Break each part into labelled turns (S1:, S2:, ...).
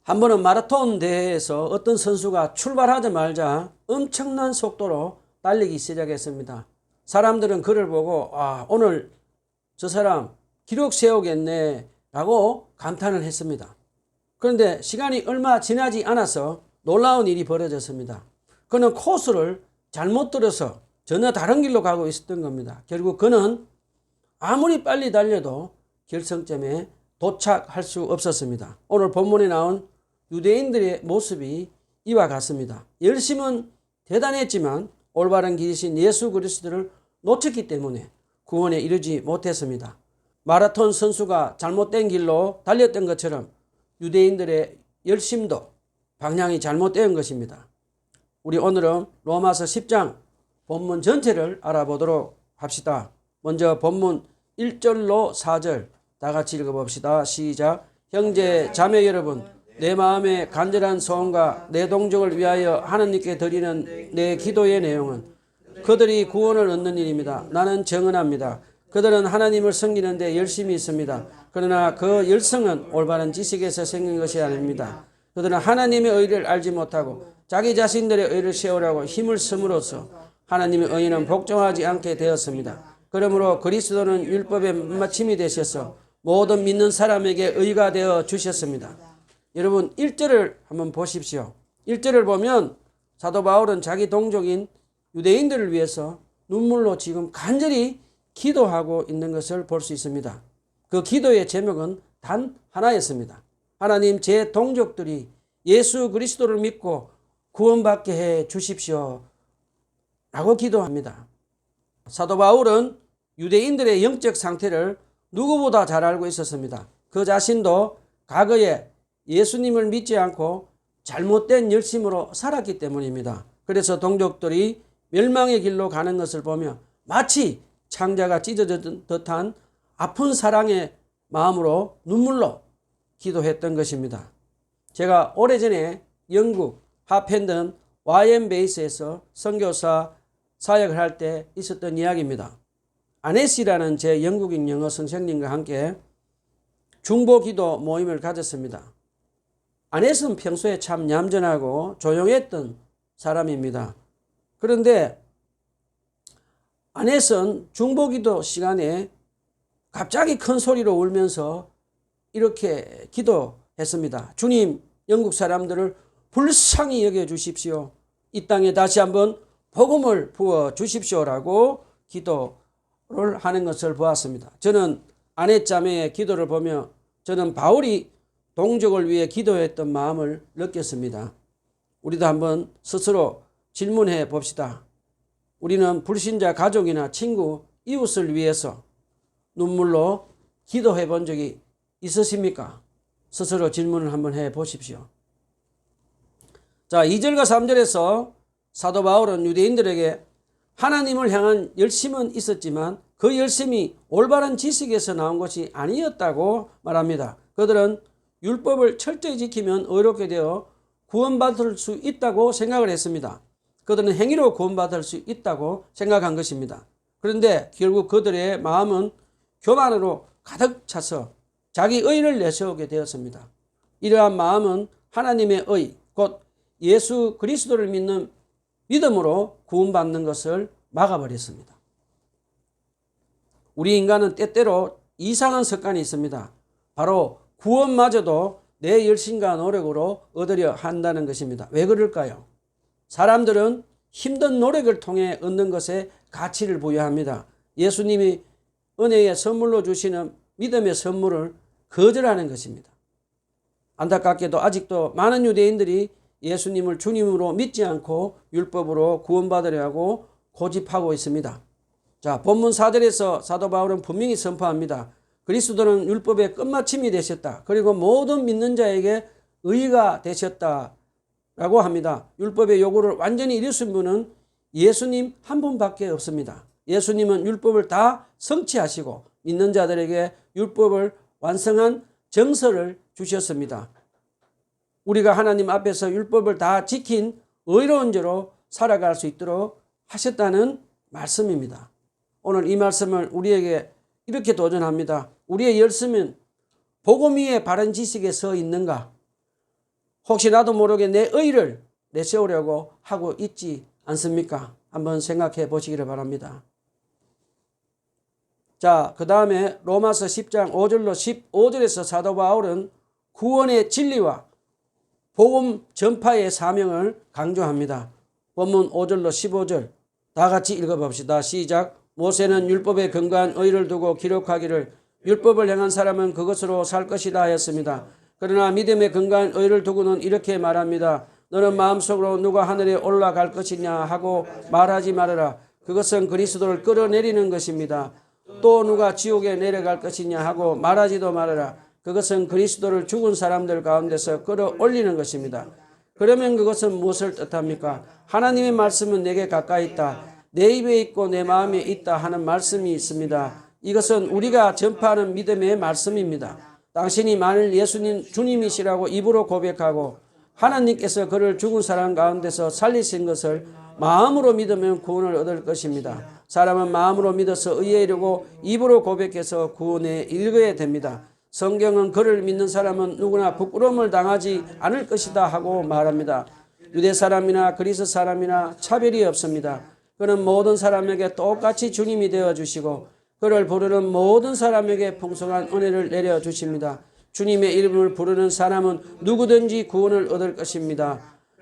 S1: 한 번은 마라톤 대회에서 어떤 선수가 출발하자마자 엄청난 속도로 달리기 시작했습니다. 사람들은 그를 보고 오늘 저 사람 기록 세우겠네 라고 감탄을 했습니다. 그런데 시간이 얼마 지나지 않아서 놀라운 일이 벌어졌습니다. 그는 코스를 잘못 들어서 전혀 다른 길로 가고 있었던 겁니다. 결국 그는 아무리 빨리 달려도 결승점에 도착할 수 없었습니다. 오늘 본문에 나온 유대인들의 모습이 이와 같습니다. 열심은 대단했지만 올바른 길이신 예수 그리스도를 놓쳤기 때문에 구원에 이르지 못했습니다. 마라톤 선수가 잘못된 길로 달렸던 것처럼 유대인들의 열심도 방향이 잘못된 것입니다. 우리 오늘은 로마서 10장 본문 전체를 알아보도록 합시다. 먼저 본문 1절로 4절 다 같이 읽어봅시다. 시작. 형제 자매 여러분, 내 마음의 간절한 소원과 내 동족을 위하여 하나님께 드리는 내 기도의 내용은 그들이 구원을 얻는 일입니다. 나는 정언합니다. 그들은 하나님을 섬기는 데 열심히 있습니다. 그러나 그 열성은 올바른 지식에서 생긴 것이 아닙니다. 그들은 하나님의 의를 알지 못하고 자기 자신들의 의를 세우려고 힘을 쓰므로써 하나님의 의는 복종하지 않게 되었습니다. 그러므로 그리스도는 율법의 마침이 되셔서 모든 믿는 사람에게 의가 되어 주셨습니다. 여러분 1절을 한번 보십시오. 1절을 보면 사도 바울은 자기 동족인 유대인들을 위해서 눈물로 지금 간절히 기도하고 있는 것을 볼 수 있습니다. 그 기도의 제목은 단 하나였습니다. 하나님, 제 동족들이 예수 그리스도를 믿고 구원받게 해 주십시오 라고 기도합니다. 사도 바울은 유대인들의 영적 상태를 누구보다 잘 알고 있었습니다. 그 자신도 과거에 예수님을 믿지 않고 잘못된 열심으로 살았기 때문입니다. 그래서 동족들이 멸망의 길로 가는 것을 보며 마치 창자가 찢어진 듯한 아픈 사랑의 마음으로 눈물로 기도했던 것입니다. 제가 오래전에 영국 하펜던 YM 베이스에서 선교사 사역을 할 때 있었던 이야기입니다. 아네시라는 제 영국인 영어 선생님과 함께 중보기도 모임을 가졌습니다. 아넷은 평소에 참 얌전하고 조용했던 사람입니다. 그런데 아넷은 중보기도 시간에 갑자기 큰 소리로 울면서 이렇게 기도했습니다. 주님, 영국 사람들을 불쌍히 여겨주십시오. 이 땅에 다시 한번 복음을 부어 주십시오라고 기도를 하는 것을 보았습니다. 저는 아넷 자매의 기도를 보며 저는 바울이 동족을 위해 기도했던 마음을 느꼈습니다. 우리도 한번 스스로 질문해 봅시다. 우리는 불신자 가족이나 친구, 이웃을 위해서 눈물로 기도해 본 적이 있으십니까? 스스로 질문을 한번 해 보십시오. 자, 2절과 3절에서 사도 바울은 유대인들에게 하나님을 향한 열심은 있었지만 그 열심이 올바른 지식에서 나온 것이 아니었다고 말합니다. 그들은 율법을 철저히 지키면 의롭게 되어 구원받을 수 있다고 생각을 했습니다. 그들은 행위로 구원받을 수 있다고 생각한 것입니다. 그런데 결국 그들의 마음은 교만으로 가득 차서 자기 의를 내세우게 되었습니다. 이러한 마음은 하나님의 의, 곧 예수 그리스도를 믿는 믿음으로 구원받는 것을 막아버렸습니다. 우리 인간은 때때로 이상한 습관이 있습니다. 바로 구원마저도 내 열심과 노력으로 얻으려 한다는 것입니다. 왜 그럴까요? 사람들은 힘든 노력을 통해 얻는 것에 가치를 부여합니다. 예수님이 은혜의 선물로 주시는 믿음의 선물을 거절하는 것입니다. 안타깝게도 아직도 많은 유대인들이 예수님을 주님으로 믿지 않고 율법으로 구원받으려 하고 고집하고 있습니다. 자, 본문 4절에서 사도 바울은 분명히 선포합니다. 그리스도는 율법의 끝마침이 되셨다. 그리고 모든 믿는 자에게 의가 되셨다라고 합니다. 율법의 요구를 완전히 이루신 분은 예수님 한 분밖에 없습니다. 예수님은 율법을 다 성취하시고 믿는 자들에게 율법을 완성한 정서를 주셨습니다. 우리가 하나님 앞에서 율법을 다 지킨 의로운 자로 살아갈 수 있도록 하셨다는 말씀입니다. 오늘 이 말씀을 우리에게 이렇게 도전합니다. 우리의 열심은 복음 위에 바른 지식에 서 있는가? 혹시 나도 모르게 내 의를 내세우려고 하고 있지 않습니까? 한번 생각해 보시기를 바랍니다. 자, 그 다음에 로마서 10장 5절로 15절에서 사도 바울은 구원의 진리와 복음 전파의 사명을 강조합니다. 본문 5절로 15절 다 같이 읽어봅시다. 시작. 모세는 율법에 근거한 의를 두고 기록하기를 율법을 행한 사람은 그것으로 살 것이다 하였습니다. 그러나 믿음에 근거한 의를 두고는 이렇게 말합니다. 너는 마음속으로 누가 하늘에 올라갈 것이냐 하고 말하지 말아라. 그것은 그리스도를 끌어내리는 것입니다. 또 누가 지옥에 내려갈 것이냐 하고 말하지도 말아라. 그것은 그리스도를 죽은 사람들 가운데서 끌어올리는 것입니다. 그러면 그것은 무엇을 뜻합니까? 하나님의 말씀은 내게 가까이 있다. 내 입에 있고 내 마음에 있다 하는 말씀이 있습니다. 이것은 우리가 전파하는 믿음의 말씀입니다. 당신이 만일 예수님 주님이시라고 입으로 고백하고 하나님께서 그를 죽은 사람 가운데서 살리신 것을 마음으로 믿으면 구원을 얻을 것입니다. 사람은 마음으로 믿어서 의에 이르고 입으로 고백해서 구원에 이르게 됩니다. 성경은 그를 믿는 사람은 누구나 부끄러움을 당하지 않을 것이다 하고 말합니다. 유대 사람이나 그리스 사람이나 차별이 없습니다. 그는 모든 사람에게 똑같이 주님이 되어주시고 그를 부르는 모든 사람에게 풍성한 은혜를 내려주십니다. 주님의 이름을 부르는 사람은 누구든지 구원을 얻을 것입니다.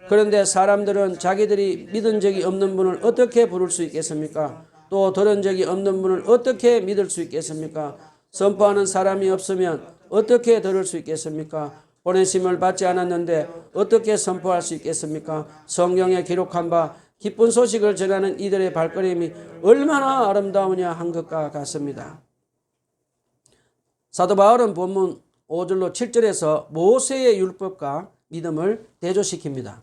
S1: 그런데 사람들은 자기들이 믿은 적이 없는 분을 어떻게 부를 수 있겠습니까? 또 들은 적이 없는 분을 어떻게 믿을 수 있겠습니까? 선포하는 사람이 없으면 어떻게 들을 수 있겠습니까? 보내심을 받지 않았는데 어떻게 선포할 수 있겠습니까? 성경에 기록한 바 기쁜 소식을 전하는 이들의 발걸음이 얼마나 아름다우냐 한 것과 같습니다. 사도 바울은 본문 5절로 7절에서 모세의 율법과 믿음을 대조시킵니다.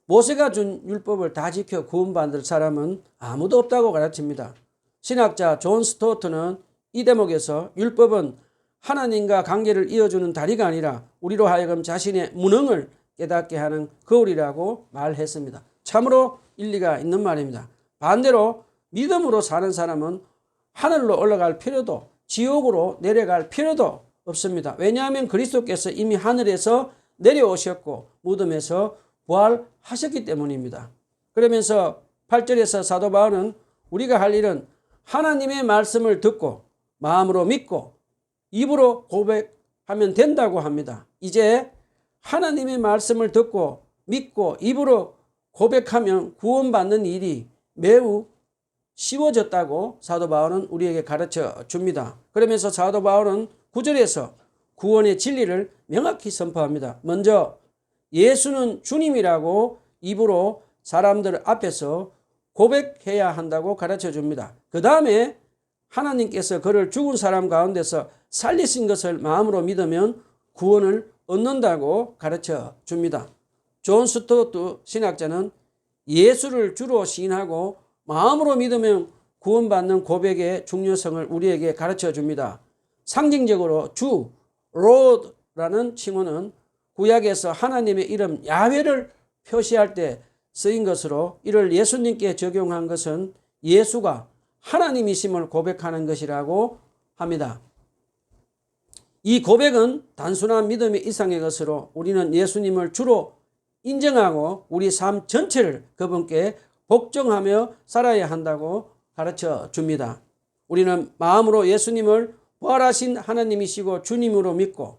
S1: 모세가 준 율법을 다 지켜 구원받을 사람은 아무도 없다고 가르칩니다. 신학자 존 스토어트는 이 대목에서 율법은 하나님과 관계를 이어주는 다리가 아니라 우리로 하여금 자신의 무능을 깨닫게 하는 거울이라고 말했습니다. 참으로 일리가 있는 말입니다. 반대로 믿음으로 사는 사람은 하늘로 올라갈 필요도 지옥으로 내려갈 필요도 없습니다. 왜냐하면 그리스도께서 이미 하늘에서 내려오셨고 무덤에서 부활하셨기 때문입니다. 그러면서 8절에서 사도 바울은 우리가 할 일은 하나님의 말씀을 듣고 마음으로 믿고 입으로 고백하면 된다고 합니다. 이제 하나님의 말씀을 듣고 믿고 입으로 고백하면 구원받는 일이 매우 쉬워졌다고 사도 바울은 우리에게 가르쳐 줍니다. 그러면서 사도 바울은 9절에서 구원의 진리를 명확히 선포합니다. 먼저 예수는 주님이라고 입으로 사람들 앞에서 고백해야 한다고 가르쳐 줍니다. 그 다음에 하나님께서 그를 죽은 사람 가운데서 살리신 것을 마음으로 믿으면 구원을 얻는다고 가르쳐 줍니다. 존 스토어트 신학자는 예수를 주로 시인하고 마음으로 믿으면 구원받는 고백의 중요성을 우리에게 가르쳐 줍니다. 상징적으로 주, 로드라는 칭호는 구약에서 하나님의 이름 야훼를 표시할 때 쓰인 것으로 이를 예수님께 적용한 것은 예수가 하나님이심을 고백하는 것이라고 합니다. 이 고백은 단순한 믿음의 이상의 것으로 우리는 예수님을 주로 인정하고 우리 삶 전체를 그분께 복종하며 살아야 한다고 가르쳐 줍니다. 우리는 마음으로 예수님을 부활하신 하나님이시고 주님으로 믿고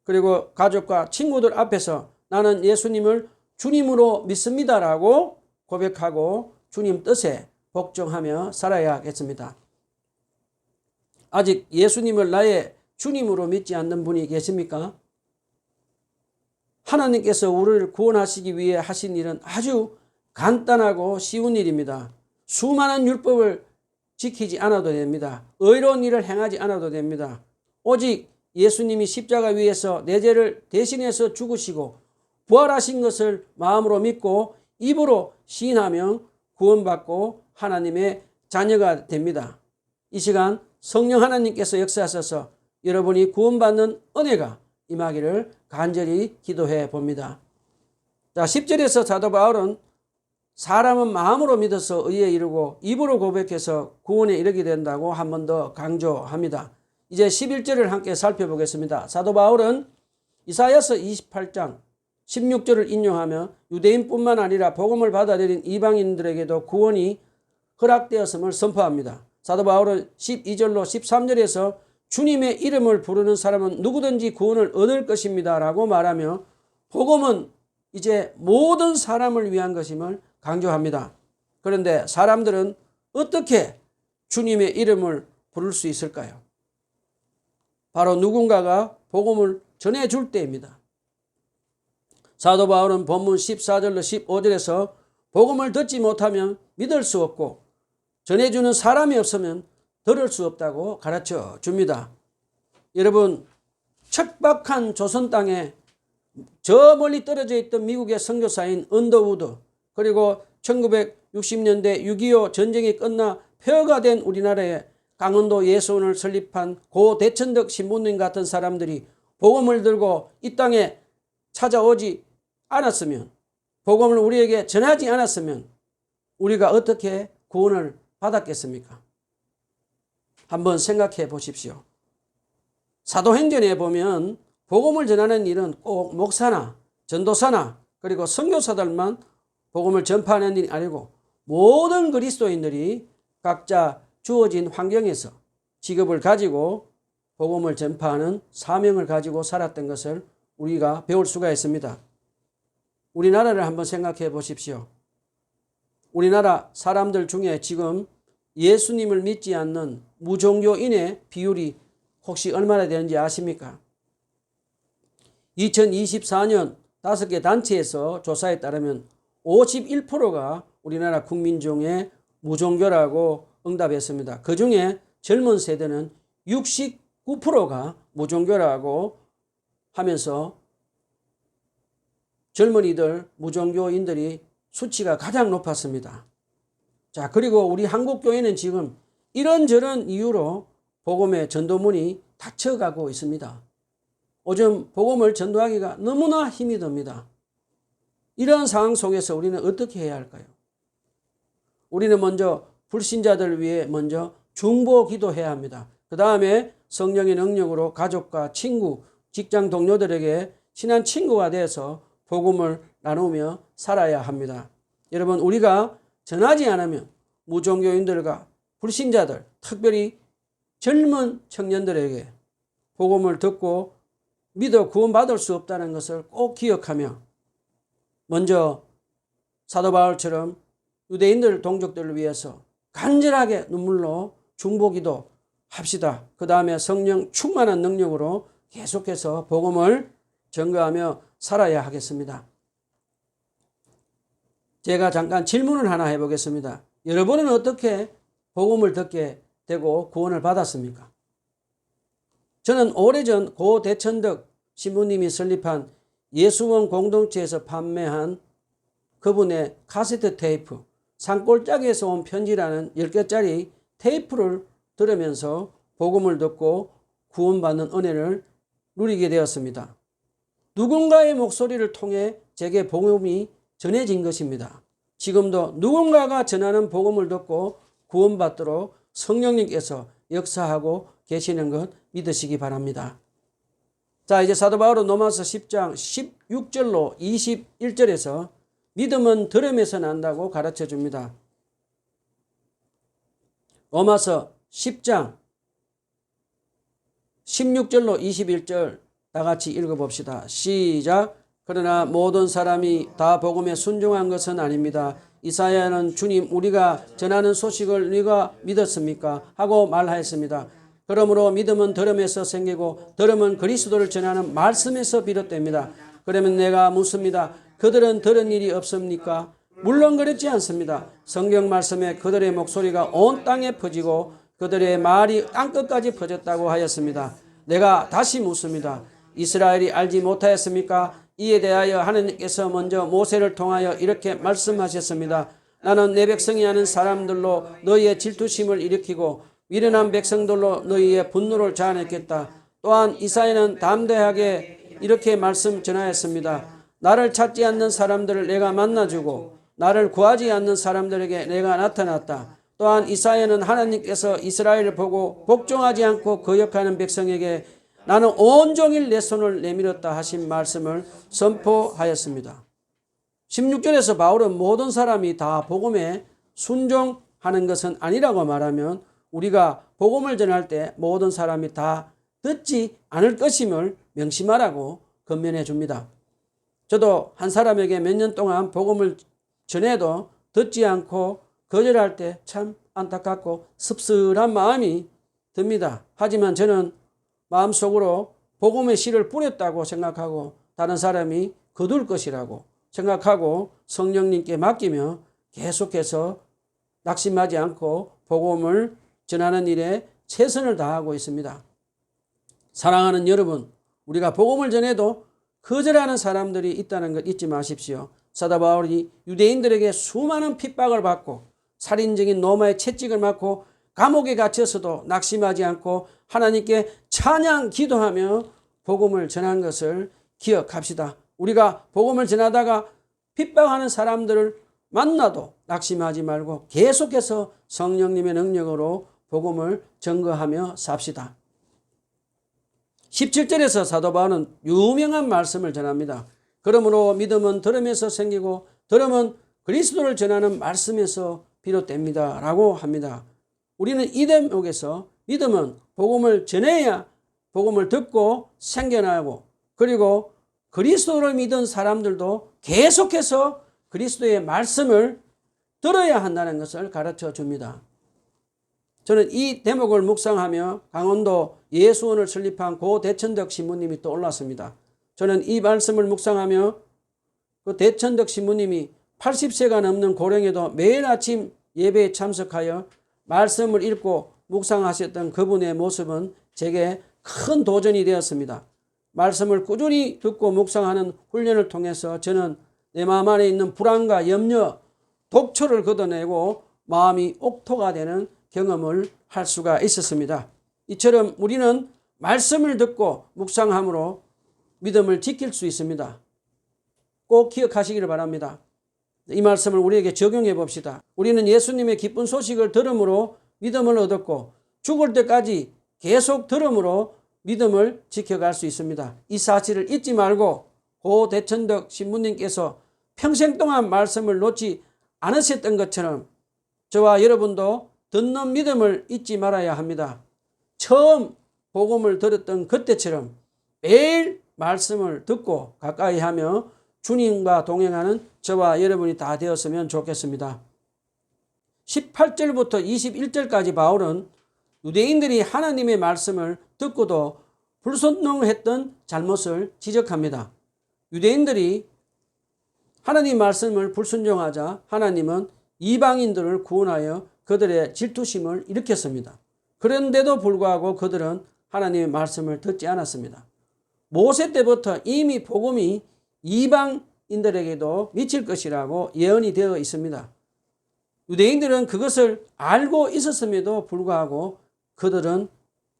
S1: 그리고 가족과 친구들 앞에서 나는 예수님을 주님으로 믿습니다라고 고백하고 주님 뜻에 복종하며 살아야겠습니다. 아직 예수님을 나의 주님으로 믿지 않는 분이 계십니까? 하나님께서 우리를 구원하시기 위해 하신 일은 아주 간단하고 쉬운 일입니다. 수많은 율법을 지키지 않아도 됩니다. 의로운 일을 행하지 않아도 됩니다. 오직 예수님이 십자가 위에서 내 죄를 대신해서 죽으시고 부활하신 것을 마음으로 믿고 입으로 시인하며 구원받고 하나님의 자녀가 됩니다. 이 시간 성령 하나님께서 역사하셔서 여러분이 구원받는 은혜가 임하기를 간절히 기도해 봅니다. 자, 10절에서 사도 바울은 사람은 마음으로 믿어서 의에 이르고 입으로 고백해서 구원에 이르게 된다고 한 번 더 강조합니다. 이제 11절을 함께 살펴보겠습니다. 사도 바울은 이사야서 28장 16절을 인용하며 유대인뿐만 아니라 복음을 받아들인 이방인들에게도 구원이 허락되었음을 선포합니다. 사도 바울은 12절로 13절에서 주님의 이름을 부르는 사람은 누구든지 구원을 얻을 것입니다 라고 말하며 복음은 이제 모든 사람을 위한 것임을 강조합니다. 그런데 사람들은 어떻게 주님의 이름을 부를 수 있을까요? 바로 누군가가 복음을 전해줄 때입니다. 사도 바울은 본문 14절로 15절에서 복음을 듣지 못하면 믿을 수 없고 전해주는 사람이 없으면 들을 수 없다고 가르쳐 줍니다. 여러분, 척박한 조선 땅에 저 멀리 떨어져 있던 미국의 선교사인 언더우드, 그리고 1960년대 6.25 전쟁이 끝나 폐허가 된 우리나라에 강원도 예수원을 설립한 고 대천덕 신부님 같은 사람들이 복음을 들고 이 땅에 찾아오지 않았으면, 복음을 우리에게 전하지 않았으면 우리가 어떻게 구원을 받았겠습니까? 한번 생각해 보십시오. 사도행전에 보면 복음을 전하는 일은 꼭 목사나 전도사나 그리고 선교사들만 복음을 전파하는 일이 아니고 모든 그리스도인들이 각자 주어진 환경에서 직업을 가지고 복음을 전파하는 사명을 가지고 살았던 것을 우리가 배울 수가 있습니다. 우리나라를 한번 생각해 보십시오. 우리나라 사람들 중에 지금 예수님을 믿지 않는 무종교인의 비율이 혹시 얼마나 되는지 아십니까? 2024년 5개 단체에서 조사에 따르면 51%가 우리나라 국민 중에 무종교라고 응답했습니다. 그 중에 젊은 세대는 69%가 무종교라고 하면서 젊은이들, 무종교인들이 수치가 가장 높았습니다. 자, 그리고 우리 한국교회는 지금 이런저런 이유로 복음의 전도문이 닫혀가고 있습니다. 요즘 복음을 전도하기가 너무나 힘이 듭니다. 이런 상황 속에서 우리는 어떻게 해야 할까요? 우리는 먼저 불신자들을 위해 먼저 중보 기도해야 합니다. 그 다음에 성령의 능력으로 가족과 친구, 직장 동료들에게 친한 친구가 돼서 복음을 나누며 살아야 합니다. 여러분, 우리가 전하지 않으면 무종교인들과 불신자들, 특별히 젊은 청년들에게 복음을 듣고 믿어 구원받을 수 없다는 것을 꼭 기억하며 먼저 사도 바울처럼 유대인들 동족들을 위해서 간절하게 눈물로 중보기도 합시다. 그 다음에 성령 충만한 능력으로 계속해서 복음을 전거하며 살아야 하겠습니다. 제가 잠깐 질문을 하나 해보겠습니다. 여러분은 어떻게 복음을 듣게 되고 구원을 받았습니까? 저는 오래전 고 대천덕 신부님이 설립한 예수원 공동체에서 판매한 그분의 카세트 테이프, 산골짜기에서 온 편지라는 10개짜리 테이프를 들으면서 복음을 듣고 구원받는 은혜를 누리게 되었습니다. 누군가의 목소리를 통해 제게 복음이 전해진 것입니다. 지금도 누군가가 전하는 복음을 듣고 구원받도록 성령님께서 역사하고 계시는 것 믿으시기 바랍니다. 자, 이제 사도 바울은 로마서 10장 16절로 21절에서 믿음은 들음에서 난다고 가르쳐 줍니다. 로마서 10장 16절로 21절 다 같이 읽어봅시다. 시작. 그러나 모든 사람이 다 복음에 순종한 것은 아닙니다. 이사야는 주님, 우리가 전하는 소식을 네가 믿었습니까? 하고 말하였습니다. 그러므로 믿음은 들음에서 생기고 들음은 그리스도를 전하는 말씀에서 비롯됩니다. 그러면 내가 묻습니다. 그들은 들은 일이 없습니까? 물론 그렇지 않습니다. 성경 말씀에 그들의 목소리가 온 땅에 퍼지고 그들의 말이 땅끝까지 퍼졌다고 하였습니다. 내가 다시 묻습니다. 이스라엘이 알지 못하였습니까? 이에 대하여 하나님께서 먼저 모세를 통하여 이렇게 말씀하셨습니다. 나는 내 백성이 아는 사람들로 너희의 질투심을 일으키고 미련한 백성들로 너희의 분노를 자아냈겠다. 또한 이사야는 담대하게 이렇게 말씀 전하였습니다. 나를 찾지 않는 사람들을 내가 만나주고 나를 구하지 않는 사람들에게 내가 나타났다. 또한 이사야는 하나님께서 이스라엘을 보고 복종하지 않고 거역하는 백성에게 나는 온종일 내 손을 내밀었다 하신 말씀을 선포하였습니다. 16절에서 바울은 모든 사람이 다 복음에 순종하는 것은 아니라고 말하면 우리가 복음을 전할 때 모든 사람이 다 듣지 않을 것임을 명심하라고 권면해 줍니다. 저도 한 사람에게 몇 년 동안 복음을 전해도 듣지 않고 거절할 때 참 안타깝고 씁쓸한 마음이 듭니다. 하지만 저는 마음속으로 복음의 씨를 뿌렸다고 생각하고 다른 사람이 거둘 것이라고 생각하고 성령님께 맡기며 계속해서 낙심하지 않고 복음을 전하는 일에 최선을 다하고 있습니다. 사랑하는 여러분, 우리가 복음을 전해도 거절하는 사람들이 있다는 것 잊지 마십시오. 사도 바울이 유대인들에게 수많은 핍박을 받고 살인적인 로마의 채찍을 맞고 감옥에 갇혀서도 낙심하지 않고 하나님께 찬양 기도하며 복음을 전한 것을 기억합시다. 우리가 복음을 전하다가 핍박하는 사람들을 만나도 낙심하지 말고 계속해서 성령님의 능력으로 복음을 전거하며 삽시다. 17절에서 사도 바울은 유명한 말씀을 전합니다. 그러므로 믿음은 들음에서 생기고 들음은 그리스도를 전하는 말씀에서 비롯됩니다 라고 합니다. 우리는 이 대목에서 믿음은 복음을 전해야 복음을 듣고 생겨나고 그리고 그리스도를 믿은 사람들도 계속해서 그리스도의 말씀을 들어야 한다는 것을 가르쳐 줍니다. 저는 이 대목을 묵상하며 강원도 예수원을 설립한 고 대천덕 신부님이 떠올랐습니다. 저는 이 말씀을 묵상하며 그 대천덕 신부님이 80세가 넘는 고령에도 매일 아침 예배에 참석하여 말씀을 읽고 묵상하셨던 그분의 모습은 제게 큰 도전이 되었습니다. 말씀을 꾸준히 듣고 묵상하는 훈련을 통해서 저는 내 마음 안에 있는 불안과 염려, 독초를 걷어내고 마음이 옥토가 되는 경험을 할 수가 있었습니다. 이처럼 우리는 말씀을 듣고 묵상함으로 믿음을 지킬 수 있습니다. 꼭 기억하시기를 바랍니다. 이 말씀을 우리에게 적용해 봅시다. 우리는 예수님의 기쁜 소식을 들음으로 믿음을 얻었고 죽을 때까지 계속 들음으로 믿음을 지켜갈 수 있습니다. 이 사실을 잊지 말고 고 대천덕 신부님께서 평생 동안 말씀을 놓지 않으셨던 것처럼 저와 여러분도 듣는 믿음을 잊지 말아야 합니다. 처음 복음을 들었던 그때처럼 매일 말씀을 듣고 가까이 하며 주님과 동행하는 저와 여러분이 다 되었으면 좋겠습니다. 18절부터 21절까지 바울은 유대인들이 하나님의 말씀을 듣고도 불순종했던 잘못을 지적합니다. 유대인들이 하나님 말씀을 불순종하자 하나님은 이방인들을 구원하여 그들의 질투심을 일으켰습니다. 그런데도 불구하고 그들은 하나님의 말씀을 듣지 않았습니다. 모세 때부터 이미 복음이 이방인들에게도 미칠 것이라고 예언이 되어 있습니다. 유대인들은 그것을 알고 있었음에도 불구하고 그들은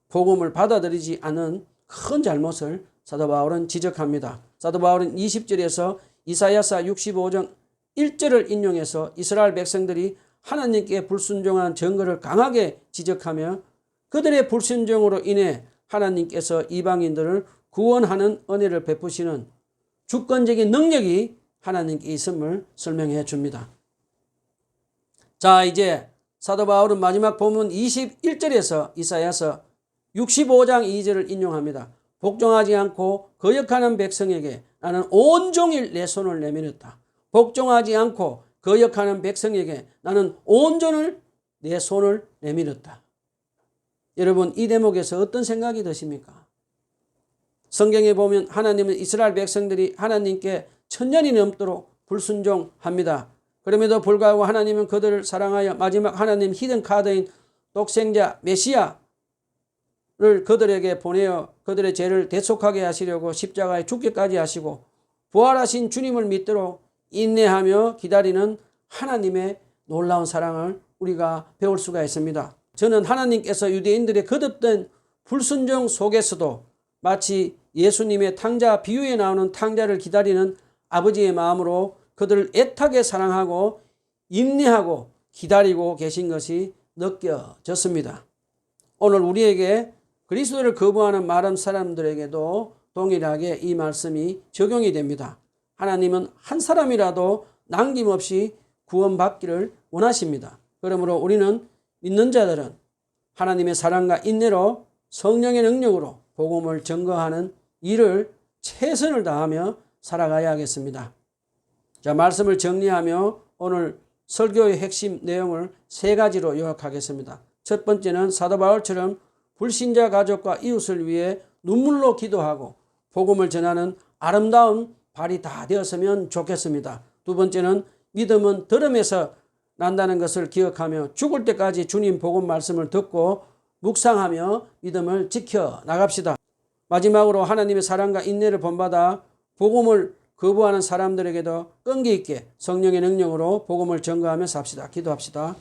S1: 복음을 받아들이지 않은 큰 잘못을 사도 바울은 지적합니다. 사도 바울은 20절에서 이사야서 65장 1절을 인용해서 이스라엘 백성들이 하나님께 불순종한 증거를 강하게 지적하며 그들의 불순종으로 인해 하나님께서 이방인들을 구원하는 은혜를 베푸시는 주권적인 능력이 하나님께 있음을 설명해 줍니다. 자, 이제 사도 바울은 마지막 본문 21절에서 이사야서 65장 2절을 인용합니다. 복종하지 않고 거역하는 백성에게 나는 온종일 내 손을 내밀었다. 복종하지 않고 거역하는 백성에게 나는 온전을 내 손을 내밀었다. 여러분, 이 대목에서 어떤 생각이 드십니까? 성경에 보면 하나님은 이스라엘 백성들이 하나님께 1000년이 넘도록 불순종합니다. 그럼에도 불구하고 하나님은 그들을 사랑하여 마지막 하나님 히든 카드인 독생자 메시아를 그들에게 보내어 그들의 죄를 대속하게 하시려고 십자가에 죽기까지 하시고 부활하신 주님을 믿도록 인내하며 기다리는 하나님의 놀라운 사랑을 우리가 배울 수가 있습니다. 저는 하나님께서 유대인들의 거듭된 불순종 속에서도 마치 예수님의 탕자 비유에 나오는 탕자를 기다리는 아버지의 마음으로 그들을 애타게 사랑하고 인내하고 기다리고 계신 것이 느껴졌습니다. 오늘 우리에게 그리스도를 거부하는 마른 사람들에게도 동일하게 이 말씀이 적용이 됩니다. 하나님은 한 사람이라도 남김없이 구원받기를 원하십니다. 그러므로 우리는 믿는 자들은 하나님의 사랑과 인내로 성령의 능력으로 복음을 증거하는 일을 최선을 다하며 살아가야 하겠습니다. 자, 말씀을 정리하며 오늘 설교의 핵심 내용을 3가지로 요약하겠습니다. 첫 번째는 사도 바울처럼 불신자 가족과 이웃을 위해 눈물로 기도하고 복음을 전하는 아름다운 발이 다 되었으면 좋겠습니다. 두 번째는 믿음은 들음에서 난다는 것을 기억하며 죽을 때까지 주님 복음 말씀을 듣고 묵상하며 믿음을 지켜 나갑시다. 마지막으로 하나님의 사랑과 인내를 본받아 복음을 거부하는 사람들에게도 끈기 있게 성령의 능력으로 복음을 전가하며 삽시다. 기도합시다.